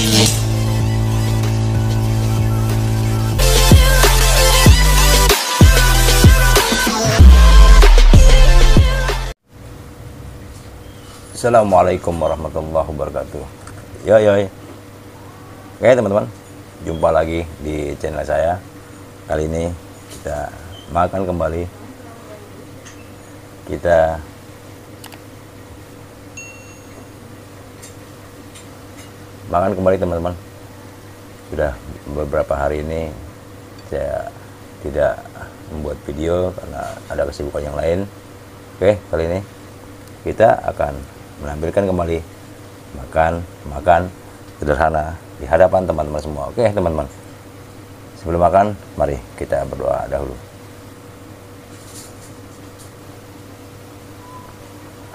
Assalamualaikum warahmatullahi wabarakatuh. Yo. Oke teman-teman, jumpa lagi di channel saya. Kali ini kita makan kembali. Kita makan kembali teman-teman. Sudah beberapa hari ini saya tidak membuat video karena ada kesibukan yang lain. Oke, kali ini kita akan menampilkan kembali makan sederhana di hadapan teman-teman semua. Oke teman-teman, sebelum makan mari kita berdoa dahulu.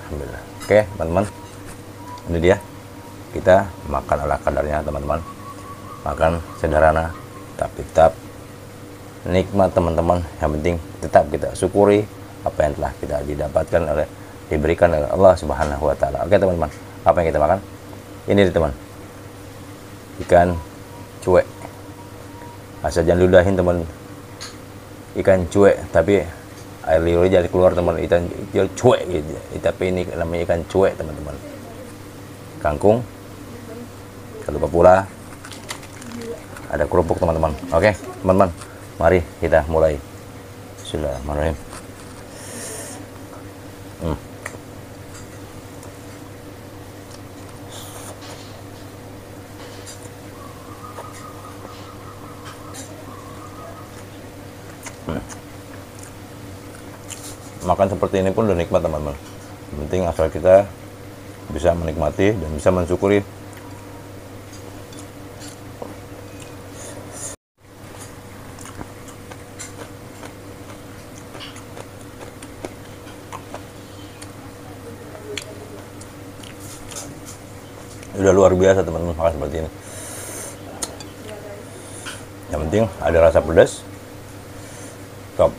Alhamdulillah. Oke teman-teman, ini dia, kita makan ala kadarnya teman-teman, makan sederhana tapi tetap nikmat teman-teman. Yang penting tetap kita syukuri apa yang telah kita diberikan oleh Allah Subhanahu wa taala. Oke teman-teman, apa yang kita makan? Ini teman, ikan cuek. Asal jangan ludahin teman, ikan cuek tapi air liurnya jadi keluar teman. Ikan cuek gitu, tapi ini namanya ikan cuek teman-teman. Kangkung, jangan lupa pula ada kerupuk teman-teman. Oke teman-teman, mari kita mulai. Bismillahirrahmanirrahim. Makan seperti ini pun udah nikmat teman-teman. Yang penting asal kita bisa menikmati dan bisa mensyukuri. Udah luar biasa teman-teman makan seperti ini. Yang penting ada rasa pedas. Top.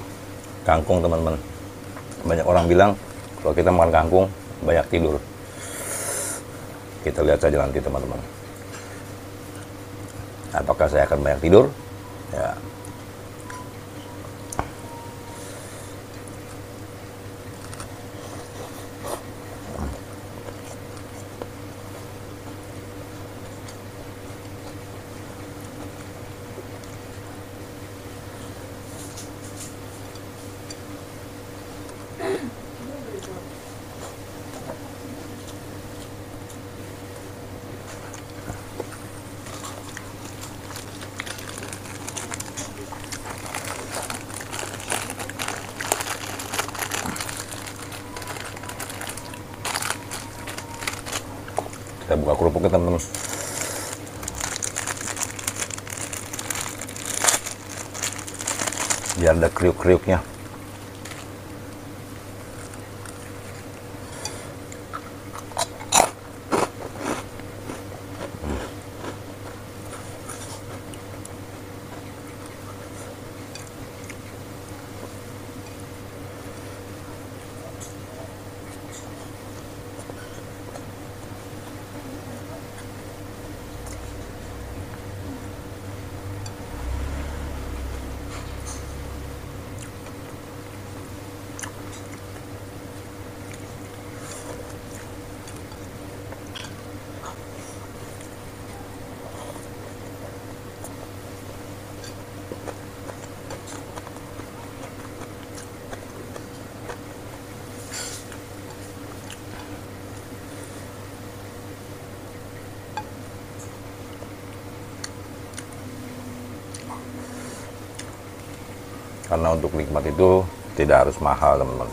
Kangkung teman-teman. Banyak orang bilang kalau kita makan kangkung banyak tidur. Kita lihat saja nanti teman-teman, apakah saya akan banyak tidur ya. Kita buka kerupuknya teman-teman. Biar ada kriuk-kriuknya. Karena untuk nikmat itu tidak harus mahal teman-teman.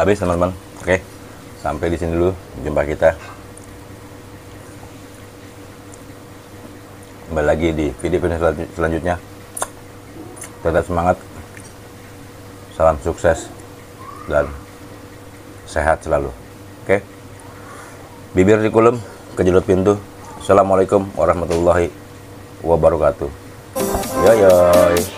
habis teman-teman. Oke, sampai di sini dulu jumpa kita. Kembali lagi di video selanjutnya. Tetap semangat, salam sukses dan sehat selalu. Oke, bibir di kulum, kejedot pintu. Assalamualaikum warahmatullahi wabarakatuh. Yo yo.